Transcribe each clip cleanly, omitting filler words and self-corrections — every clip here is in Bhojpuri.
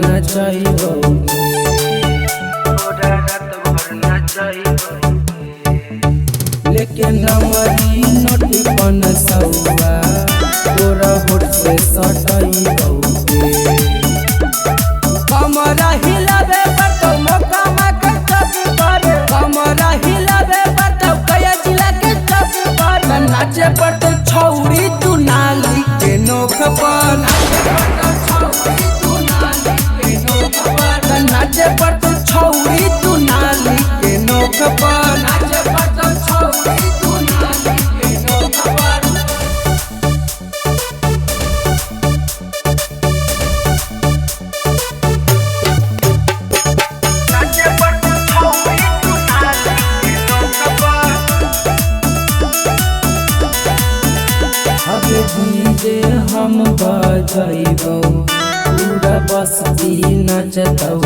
नचैबौ लेकिन नमरी नोटी पन सौआ तोरा होठ से सटैबौ कमरा हिलावे पर तो मौका के चौकी पर कमरा हिलावे पर तो कया जिला के चौकी पर नाचे पर तो छौरी तू नाली के नोक पर नाचे पर तू छौरी तू नाली के नोक पर नाचे पर तो छौरी तू नाली के नोक पर नाचे पर तू छौरी तू नाली के नोक पर अबे डीजे हम बजैबौ पूरा बस्ती नचतौ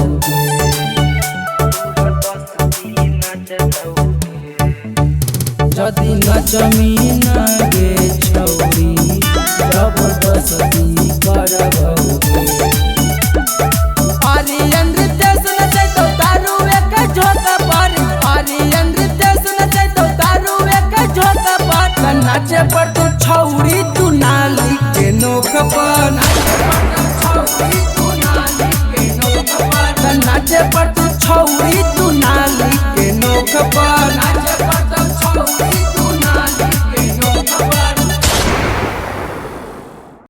जदि नचमी न गे छौरी जबरदस्ती करबौ आर्यन रितेश नचैतौ दारू एक झोंक पर आर्यन रितेश नचैतौ दारू एक झोंक पर नाचे पर तू छौरी तू नाली के नोक पर नाचे पर तू छौरी तू नाली के नोक पर